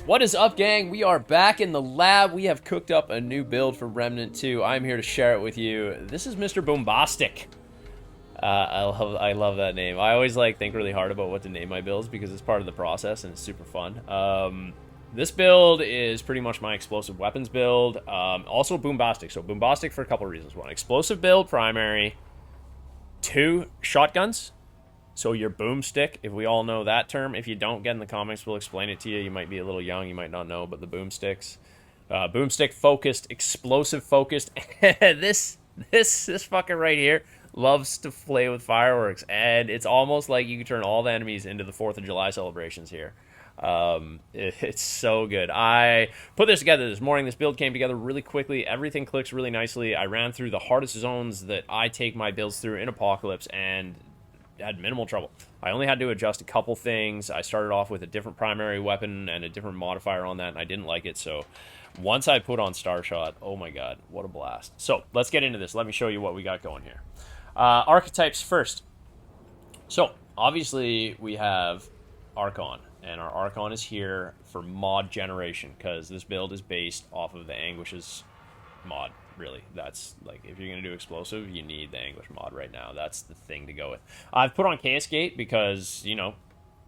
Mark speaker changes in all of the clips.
Speaker 1: What is up, gang? We are back in the lab. We have cooked up a new build for Remnant 2. I'm here to share it with you. This is Mr. Boombastic. I love that name. I always think really hard about what to name my builds because it's part of the process and it's super fun. This build is pretty much my explosive weapons build. Also Boombastic. So Boombastic for a couple of reasons. One, explosive build, primary. Two, shotguns. So your boomstick, if we all know that term. If you don't, get in the comics, we'll explain it to you. You might be a little young, you might not know, but the boomsticks. Boomstick focused, explosive focused. this fucker right here loves to play with fireworks, and it's almost like you can turn all the enemies into the 4th of July celebrations here. It's so good. I put this together this morning. This build came together really quickly. Everything clicks really nicely. I ran through the hardest zones that I take my builds through in Apocalypse, and had minimal trouble. I only had to adjust a couple things. I started off with a different primary weapon and a different modifier on that, and I didn't like it. So once I put on Starshot, oh my god, what a blast. So let's get into this. Let me show you what we got going here. Archetypes first. So obviously we have Archon, and our Archon is here for mod generation because this build is based off of the Anguish's mod. Really, that's if you're gonna do explosive, you need the Anguish mod right now. That's the thing to go with. I've put on Chaos Gate because,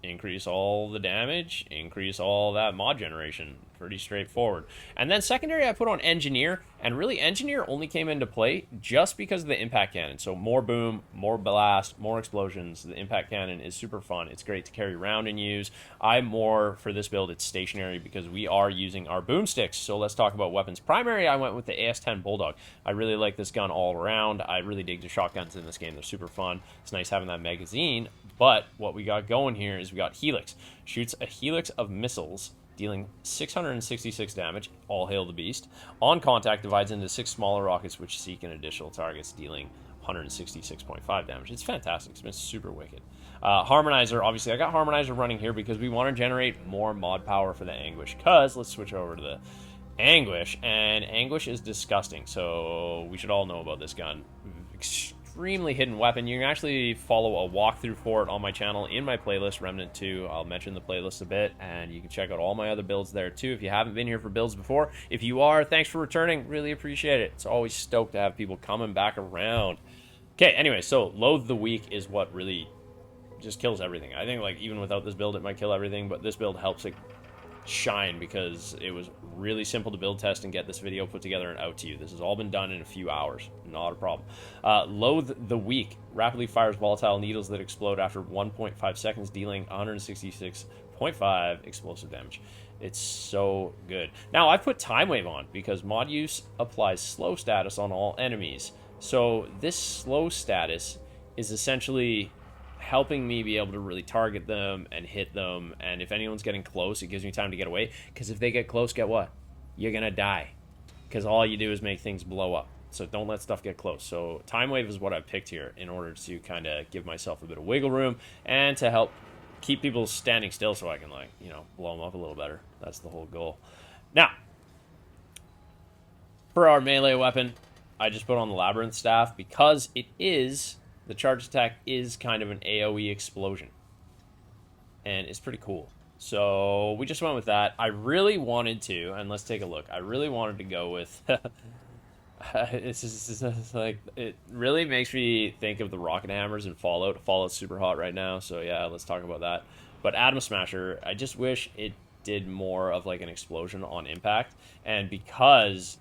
Speaker 1: increase all the damage, increase all that mod generation. Pretty straightforward. And then secondary, I put on Engineer, and really Engineer only came into play just because of the impact cannon. So more boom, more blast, more explosions. The impact cannon is super fun. It's great to carry around and use. I'm more, for this build, it's stationary because we are using our boomsticks. So let's talk about weapons. Primary, I went with the AS-10 Bulldog. I really like this gun all around. I really dig the shotguns in this game. They're super fun. It's nice having that magazine. But what we got going here is we got Helix. Shoots a helix of missiles, dealing 666 damage, all hail the beast. On contact, divides into 6 smaller rockets which seek an additional targets, dealing 166.5 damage. It's fantastic. It's been super wicked. Harmonizer, obviously I got Harmonizer running here because we want to generate more mod power for the Anguish. Because, let's switch over to the Anguish, and Anguish is disgusting, so we should all know about this gun. Extremely hidden weapon. You can actually follow a walkthrough for it on my channel in my playlist, Remnant 2. I'll mention the playlist a bit, and you can check out all my other builds there too if you haven't been here for builds before. If you are, thanks for returning. Really appreciate it. It's always stoked to have people coming back around. Okay, anyway, so Loathe the Weak is what really just kills everything. I think even without this build it might kill everything, but this build helps it shine because it was really simple to build test and get this video put together and out to you. This has all been done in a few hours. Not a problem. Loathe the Weak. Rapidly fires volatile needles that explode after 1.5 seconds, dealing 166.5 explosive damage. It's so good. Now, I've put Time Wave on because mod use applies slow status on all enemies. So this slow status is essentially helping me be able to really target them and hit them, and if anyone's getting close, it gives me time to get away, because if they get close, get what? You're gonna die, because all you do is make things blow up. So don't let stuff get close. So Time Wave is what I picked here in order to kind of give myself a bit of wiggle room and to help keep people standing still so I can blow them up a little better. That's the whole goal. Now, for our melee weapon, I just put on the Labyrinth Staff because the charge attack is kind of an AoE explosion. And it's pretty cool. So we just went with that. I really wanted to, and let's take a look. I really wanted to go with... it really makes me think of the rocket hammers in Fallout. Fallout's super hot right now, so yeah, let's talk about that. But Atom Smasher, I just wish it did more of an explosion on impact. And because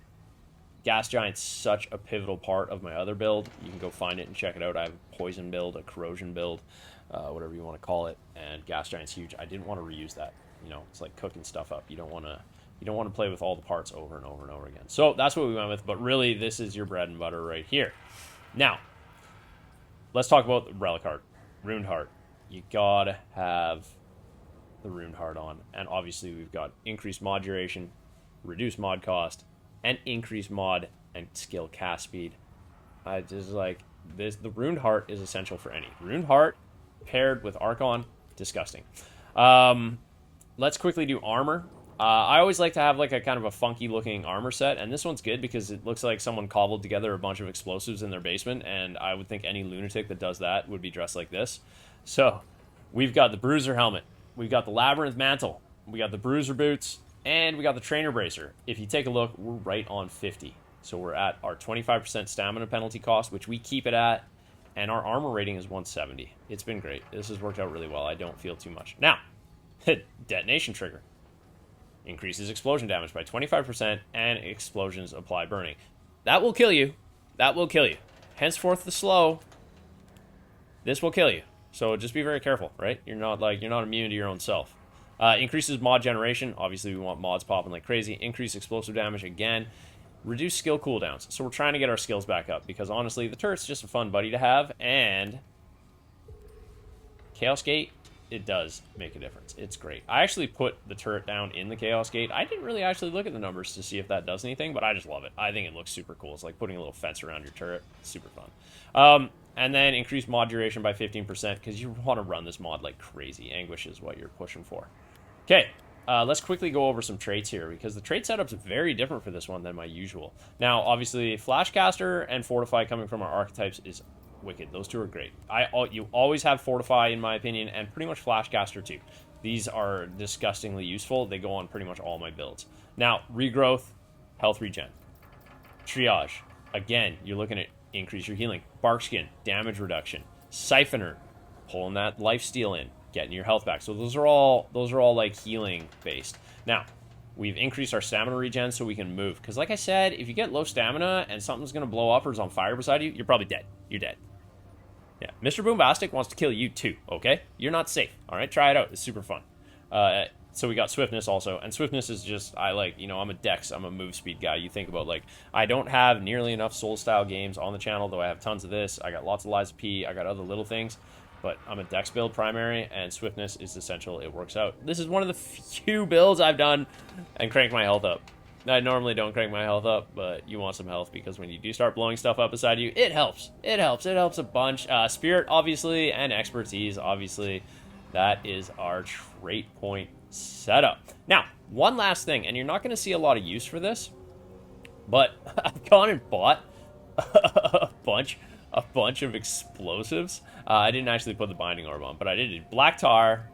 Speaker 1: Gas Giant's such a pivotal part of my other build, you can go find it and check it out. I have a poison build, a corrosion build, whatever you want to call it, and Gas Giant's huge. I didn't want to reuse that. It's like cooking stuff up. You don't want to play with all the parts over and over and over again. So that's what we went with, but really this is your bread and butter right here. Now, let's talk about the Relic Heart, Runed Heart. You gotta have the Runed Heart on, and obviously we've got increased mod duration, reduced mod cost, and increase mod and skill cast speed. I just this. The Runed Heart is essential for any. Runed Heart paired with Archon, disgusting. Let's quickly do armor. I always like to have a kind of a funky looking armor set, and this one's good because it looks like someone cobbled together a bunch of explosives in their basement, and I would think any lunatic that does that would be dressed like this. So we've got the Bruiser helmet, we've got the Labyrinth mantle, we got the Bruiser boots, And we got the Trainer Bracer. If you take a look, we're right on 50. So we're at our 25% stamina penalty cost, which we keep it at. And our armor rating is 170. It's been great. This has worked out really well. I don't feel too much. Now, detonation trigger. Increases explosion damage by 25%, and explosions apply burning. That will kill you. That will kill you. Henceforth the slow. This will kill you. So just be very careful, right? You're not immune to your own self. Increases mod generation. Obviously, we want mods popping like crazy. Increase explosive damage again. Reduce skill cooldowns. So we're trying to get our skills back up because honestly, the turret's just a fun buddy to have. And Chaos Gate, it does make a difference. It's great. I actually put the turret down in the Chaos Gate. I didn't really actually look at the numbers to see if that does anything, but I just love it. I think it looks super cool. It's like putting a little fence around your turret. It's super fun. And then increase mod duration by 15% because you want to run this mod like crazy. Anguish is what you're pushing for. Okay, let's quickly go over some traits here because the trait setup's very different for this one than my usual. Now, obviously, Flashcaster and Fortify coming from our archetypes is wicked. Those two are great. You always have Fortify, in my opinion, and pretty much Flashcaster too. These are disgustingly useful. They go on pretty much all my builds. Now, Regrowth, Health Regen. Triage. Again, you're looking at increase your healing. Barkskin, damage reduction. Siphoner, pulling that lifesteal in, getting your health back. So those are all like healing based. Now, we've increased our stamina regen so we can move. Because like I said, if you get low stamina and something's going to blow up or is on fire beside you, you're probably dead. You're dead. Yeah, Mr. Boombastic wants to kill you too, okay? You're not safe, all right? Try it out. It's super fun. So we got Swiftness also, and Swiftness is just, I'm a Dex, I'm a move speed guy. You think about, like, I don't have nearly enough Soul-style games on the channel, though I have tons of this. I got lots of Liza P, I got other little things, but I'm a Dex build primary, and Swiftness is essential. It works out. This is one of the few builds I've done and cranked my health up. I normally don't crank my health up, but you want some health because when you do start blowing stuff up beside you, it helps. It helps. It helps a bunch. Spirit, obviously, and Expertise, obviously. That is our trait point setup. Now, one last thing, and you're not going to see a lot of use for this, but I've gone and bought a bunch of explosives. I didn't actually put the binding orb on, but I did Black Tar,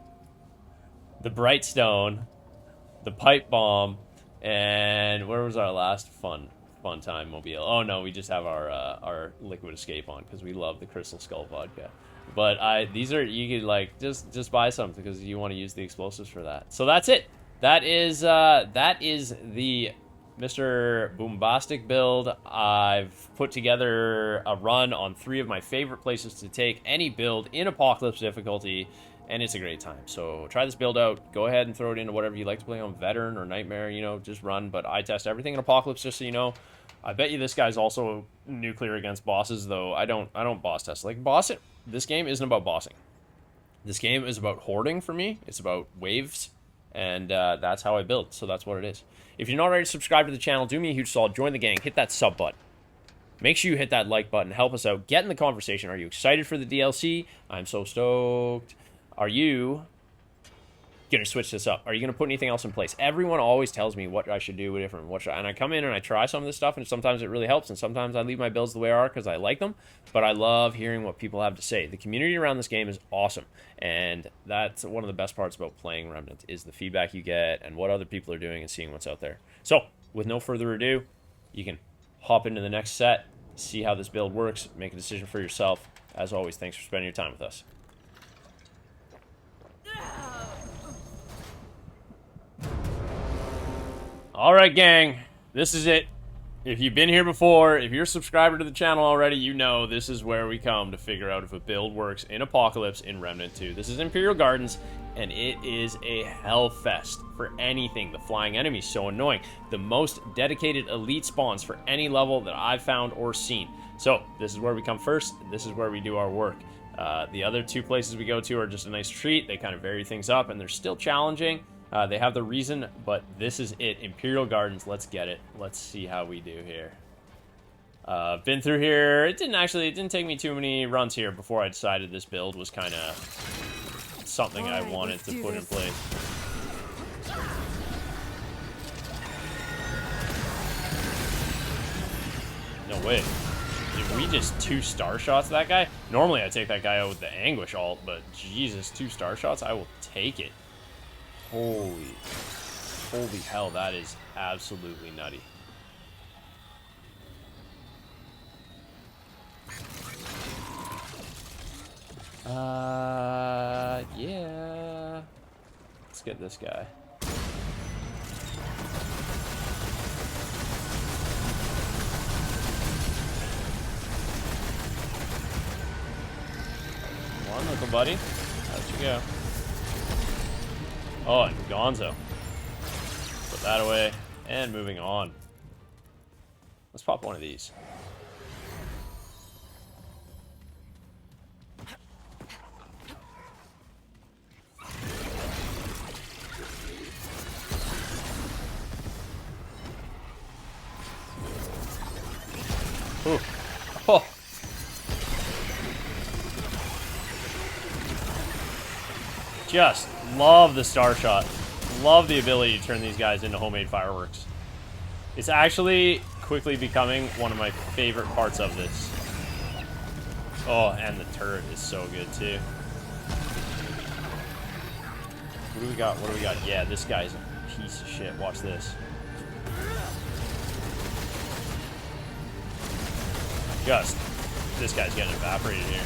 Speaker 1: the Bright Stone, the Pipe Bomb, and where was our last fun time mobile? Oh no, we just have our Liquid Escape on because we love the Crystal Skull vodka. But these are, you could like just buy some because you want to use the explosives for that. So that's it. That is the Mr. Boombastic build. I've put together a run on 3 of my favorite places to take any build in Apocalypse difficulty, and it's a great time. So try this build out. Go ahead and throw it into whatever you like to play on, Veteran or Nightmare, just run. But I test everything in Apocalypse, just so you know. I bet you this guy's also nuclear against bosses, though I don't boss test. Like, this game isn't about bossing. This game is about hoarding for me. It's about waves, and that's how I build. So that's what it is. If you're not already subscribed to the channel, do me a huge solid. Join the gang. Hit that sub button. Make sure you hit that like button. Help us out. Get in the conversation. Are you excited for the DLC? I'm so stoked. Are you going to switch this up? Are you going to put anything else in place? Everyone always tells me what I should do different. And I come in and I try some of this stuff, and sometimes it really helps, and sometimes I leave my builds the way they are because I like them, but I love hearing what people have to say. The community around this game is awesome, and that's one of the best parts about playing Remnant is the feedback you get and what other people are doing and seeing what's out there. So, with no further ado, you can hop into the next set, see how this build works, make a decision for yourself. As always, thanks for spending your time with us. Alright, gang, this is it. If you've been here before, if you're a subscriber to the channel already, you know this is where we come to figure out if a build works in Apocalypse in Remnant 2. This is Imperial Gardens, and it is a hellfest for anything. The flying enemy's so annoying. The most dedicated elite spawns for any level that I've found or seen. So, this is where we come first. This is where we do our work. The other 2 places we go to are just a nice treat. They kind of vary things up, and they're still challenging. They have the reason, but this is it. Imperial Gardens, let's get it. Let's see how we do here. Been through here. It didn't take me too many runs here before I decided this build was kind of something I wanted to put in place. No way. Did we just 2 star shots that guy? Normally I take that guy out with the Anguish ult, but Jesus, 2 star shots? I will take it. Holy. Holy hell, that is absolutely nutty. Yeah. Let's get this guy. Come on, little buddy. How'd you go? Oh, and Gonzo. Put that away. And moving on. Let's pop one of these. Ooh. Oh. Just love the star shot. Love the ability to turn these guys into homemade fireworks. It's actually quickly becoming one of my favorite parts of this. Oh, and the turret is so good too. What do we got? What do we got? Yeah, this guy's a piece of shit. Watch this. Just, this guy's getting evaporated here.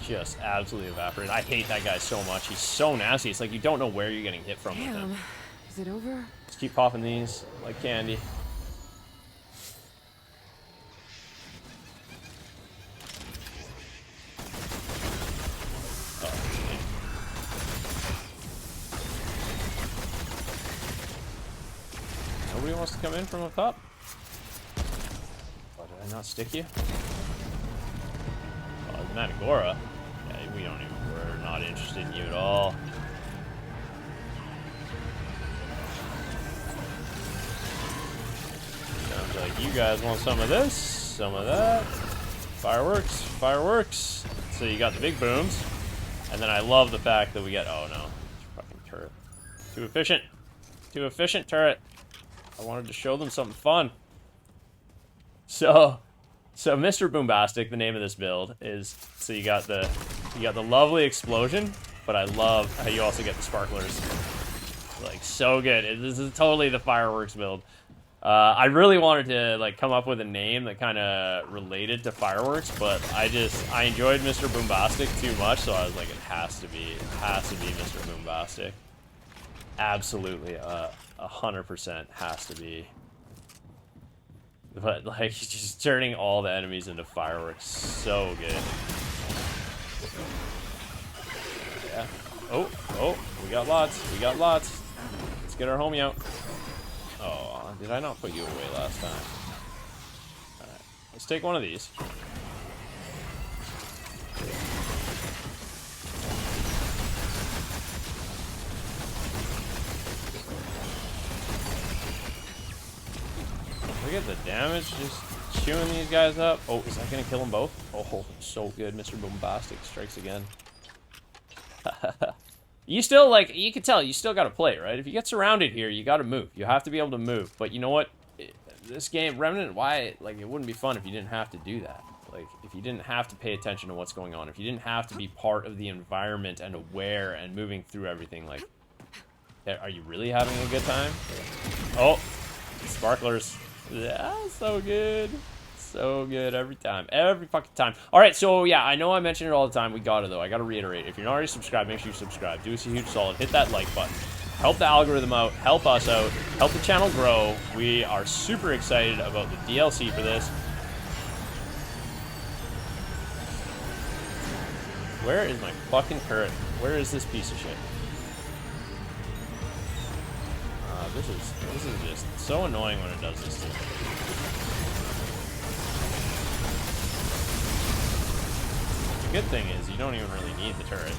Speaker 1: Just absolutely evaporated. I hate that guy so much. He's so nasty. It's like you don't know where you're getting hit from with him.
Speaker 2: Is it over?
Speaker 1: Just keep popping these like candy. Nobody wants to come in from up top? Oh, did I not stick you? Oh, the Managora. Yeah, we're not interested in you at all. Sounds like you guys want some of this, some of that. Fireworks, fireworks. So you got the big booms. And then I love the fact that we get, oh no, fucking turret. Too efficient. Too efficient, turret. I wanted to show them something fun. So Mr. Boombastic, the name of this build is, so you got the lovely explosion, but I love how you also get the sparklers. Like, so good. This is totally the fireworks build. I really wanted to like come up with a name that kind of related to fireworks, but I enjoyed Mr. Boombastic too much, so I was like, it has to be Mr. Boombastic. Absolutely, 100% has to be. But like, just turning all the enemies into fireworks, so good. Yeah. Oh, we got lots. Let's get our homie out. Oh, did I not put you away last time? Alright, let's take one of these. Look at the damage, just chewing these guys up. Oh, is that gonna kill them both? Oh, so good. Mr. Boombastic strikes again. You still, like, you can tell, you still gotta play, right? If you get surrounded here, you gotta move. You have to be able to move. But you know what? This game, Remnant, why, like, it wouldn't be fun if you didn't have to do that. Like, if you didn't have to pay attention to what's going on. If you didn't have to be part of the environment and aware and moving through everything, like, are you really having a good time? Oh, sparklers. Yeah, so good. So good every time. Every fucking time. Alright, so yeah, I know I mention it all the time. We got it, though. I gotta reiterate. If you're not already subscribed, make sure you subscribe. Do us a huge solid. Hit that like button. Help the algorithm out. Help us out. Help the channel grow. We are super excited about the DLC for this. Where is my fucking turret? Where is this piece of shit? This is just so annoying when it does this to me. The good thing is you don't even really need the turret.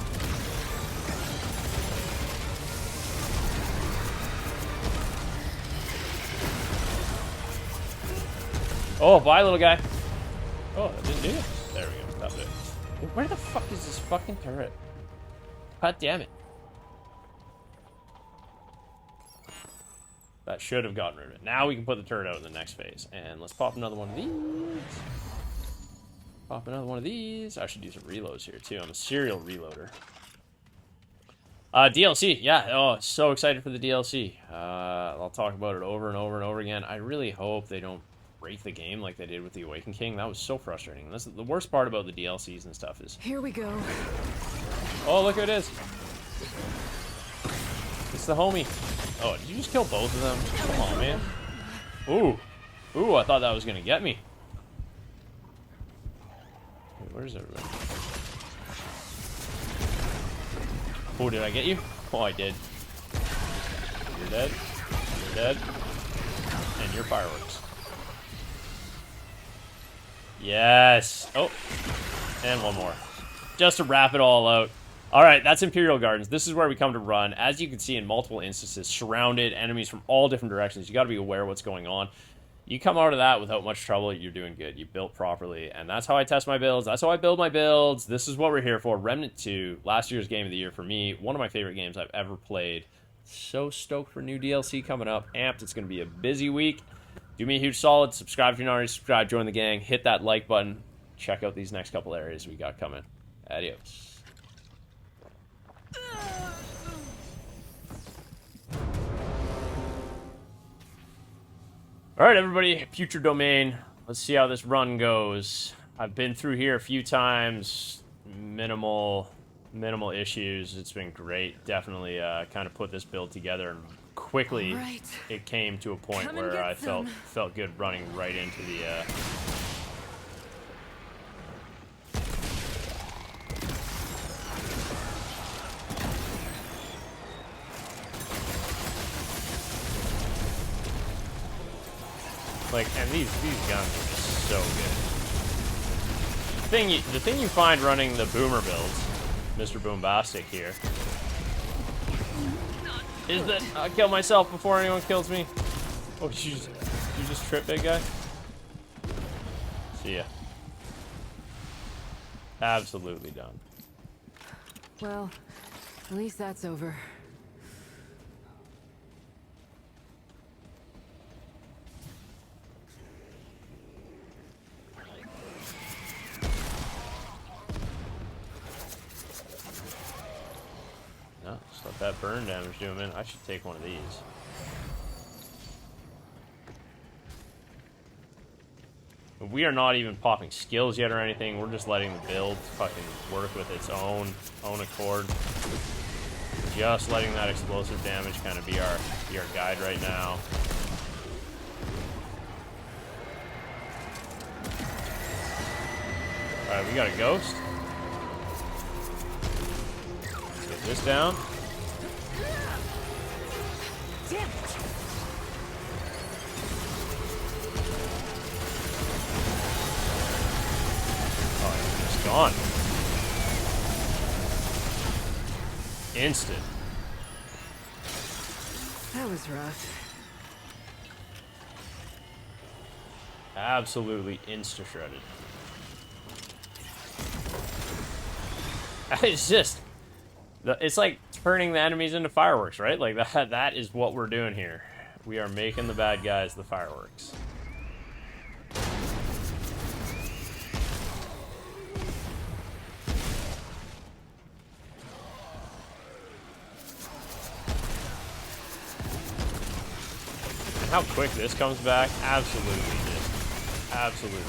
Speaker 1: Oh, bye, little guy. Oh, that didn't do it. There we go. That did it. Where the fuck is this fucking turret? God damn it. That should have gotten rid of it. Now we can put the turret out in the next phase. And let's pop another one of these. Pop another one of these. I should do some reloads here, too. I'm a serial reloader. DLC, yeah. Oh, so excited for the DLC. I'll talk about it over and over and over again. I really hope they don't break the game like they did with the Awakened King. That was so frustrating. That's the worst part about the DLCs and stuff is...
Speaker 2: Here we go.
Speaker 1: Oh, look who it is. It's the homie. Oh, did you just kill both of them? Come on, man. Ooh. Ooh, I thought that was going to get me. Wait, where's everybody? Oh, did I get you? Oh, I did. You're dead. You're dead. And you're fireworks. Yes. Oh. And one more. Just to wrap it all out. Alright, that's Imperial Gardens. This is where we come to run. As you can see in multiple instances, surrounded, enemies from all different directions. You got to be aware of what's going on. You come out of that without much trouble, you're doing good. You built properly, and that's how I test my builds. That's how I build my builds. This is what we're here for. Remnant 2, last year's game of the year for me. One of my favorite games I've ever played. So stoked for new DLC coming up. Amped. It's going to be a busy week. Do me a huge solid. Subscribe if you're not already subscribed. Join the gang. Hit that like button. Check out these next couple areas we got coming. Adios. Alright, everybody, future domain. Let's see how this run goes. I've been through here a few times. Minimal issues. It's been great. Definitely kind of put this build together, and quickly it came to a point where I felt good running right into the and these guns are just so good. The thing you find running the boomer builds, Mr. Boombastic here, is that I kill myself before anyone kills me. Oh, you just trip, big guy? See ya. Absolutely done.
Speaker 2: Well, at least that's over.
Speaker 1: No, just let that burn damage do him in. I should take one of these. We are not even popping skills yet or anything. We're just letting the build fucking work with its own accord. Just letting that explosive damage kind of be our guide right now. Alright, we got a ghost. Let's get this down.
Speaker 2: Damn it.
Speaker 1: Oh, it's gone. Instant.
Speaker 2: That was rough.
Speaker 1: Absolutely insta-shredded. It's just... It's like turning the enemies into fireworks, right? Like, that is what we're doing here. We are making the bad guys the fireworks. And how quick this comes back, absolutely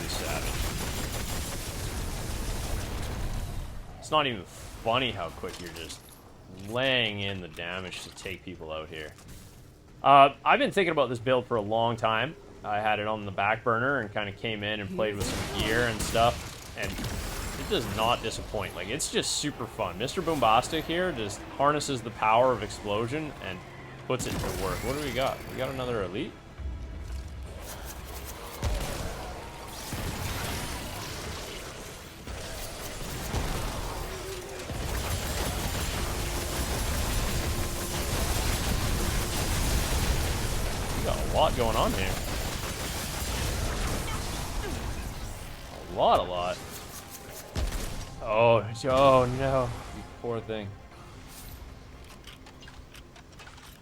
Speaker 1: savage. It's not even funny how quick you're just laying in the damage to take people out here. I've been thinking about this build for a long time. I had it on the back burner and kind of came in and played with some gear and stuff, and it does not disappoint. Like, it's just super fun. Mr. Boombastic here just harnesses the power of explosion and puts it to work. What do we got? We got another elite? A lot going on here. A lot. Oh no, you poor thing.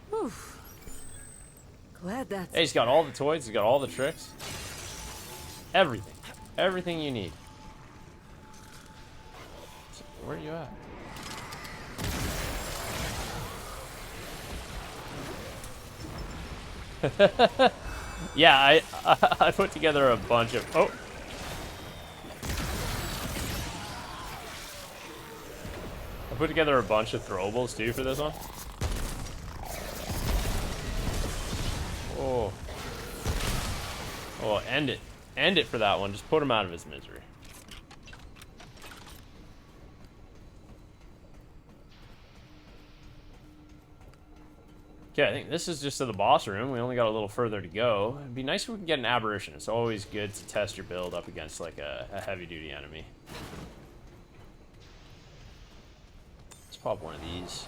Speaker 2: Whew. Glad that's...
Speaker 1: Hey, he's got all the toys, he's got all the tricks. Everything you need. So, where are you at? Yeah, I put together a bunch of... Oh! I put together a bunch of throwables, too, for this one. Oh. Oh, end it. End it for that one. Just put him out of his misery. Okay, I think this is just to the boss room. We only got a little further to go. It'd be nice if we could get an aberration. It's always good to test your build up against, like, a heavy-duty enemy. Let's pop one of these.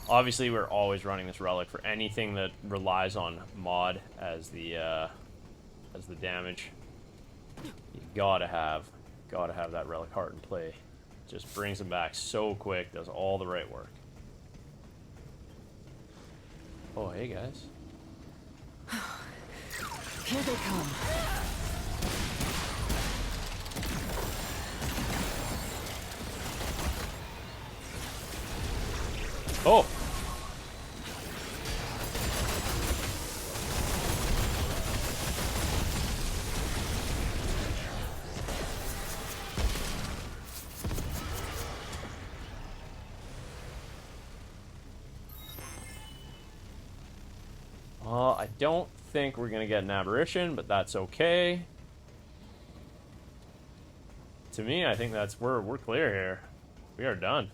Speaker 1: Obviously, we're always running this relic for anything that relies on mod as the damage. You gotta have that relic heart in play. Just brings them back so quick, does all the right work. Oh, hey guys.
Speaker 2: Here they come.
Speaker 1: Oh! I don't think we're gonna get an aberration, but that's okay. To me, I think that's we're clear here. We are done.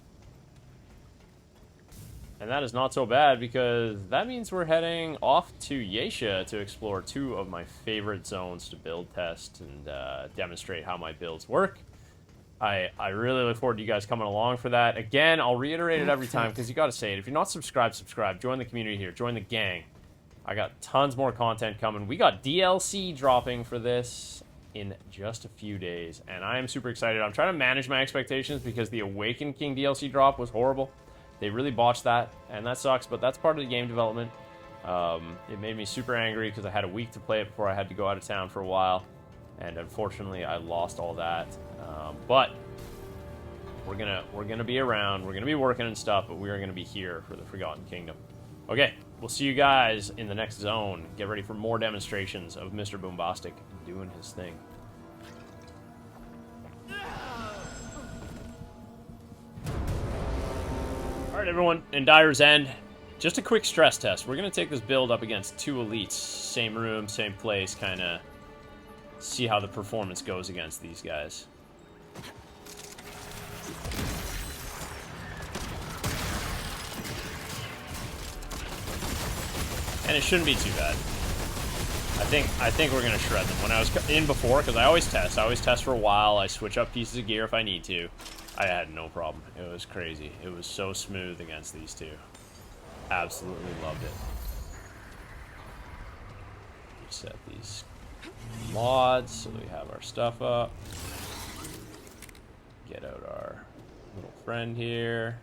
Speaker 1: And that is not so bad, because that means we're heading off to Yeisha to explore two of my favorite zones to build test and demonstrate how my builds work. I really look forward to you guys coming along for that. Again, I'll reiterate it every time, because you gotta say it. If you're not subscribed, subscribe. Join the community here. Join the gang. I got tons more content coming. We got DLC dropping for this in just a few days, and I am super excited. I'm trying to manage my expectations because the Awakened King DLC drop was horrible. They really botched that, and that sucks, but that's part of the game development. It made me super angry because I had a week to play it before I had to go out of town for a while, and unfortunately I lost all that. But we're gonna be around, we're gonna be working and stuff, but we are gonna be here for the Forgotten Kingdom. Okay, we'll see you guys in the next zone. Get ready for more demonstrations of Mr. Boombastic doing his thing. Alright everyone, in Dyer's End, just a quick stress test. We're going to take this build up against two elites. Same room, same place, kind of see how the performance goes against these guys. And it shouldn't be too bad. I think we're gonna shred them. When I was in before, because I always test for a while. I switch up pieces of gear if I need to. I had no problem. It was crazy. It was so smooth against these two. Absolutely loved it. Reset these mods so we have our stuff up. Get out our little friend here.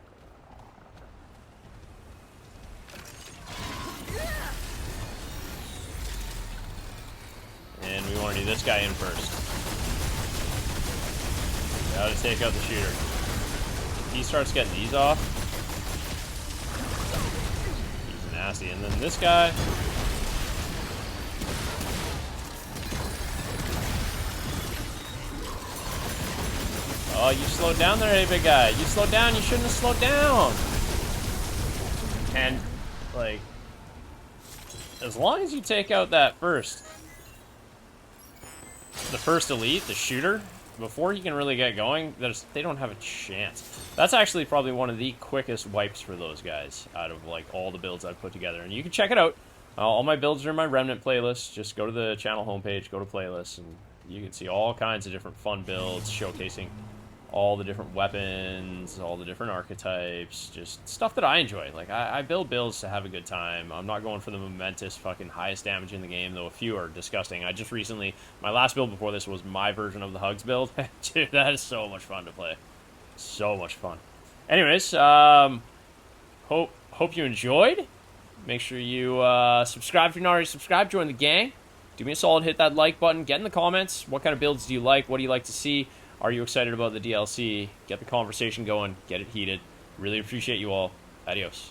Speaker 1: And we want to do this guy in first. Gotta take out the shooter. If he starts getting these off, he's nasty. And then this guy. Oh, you slowed down there, hey big guy. You slowed down, you shouldn't have slowed down. And, like, as long as you take out that the first elite, the shooter, before he can really get going, they don't have a chance. That's actually probably one of the quickest wipes for those guys out of like all the builds I've put together. And you can check it out. All my builds are in my Remnant playlist. Just go to the channel homepage, go to playlists, and you can see all kinds of different fun builds showcasing all the different weapons, all the different archetypes, just stuff that I enjoy. Like, I build builds to have a good time. I'm not going for the momentous fucking highest damage in the game, though a few are disgusting. I just recently, my last build before this was my version of the Hugs build. Dude, that is so much fun to play. So much fun. Anyways, hope you enjoyed. Make sure you subscribe if you're not already subscribed. Join the gang. Do me a solid, hit that like button. Get in the comments. What kind of builds do you like? What do you like to see? Are you excited about the DLC? Get the conversation going. Get it heated. Really appreciate you all. Adios.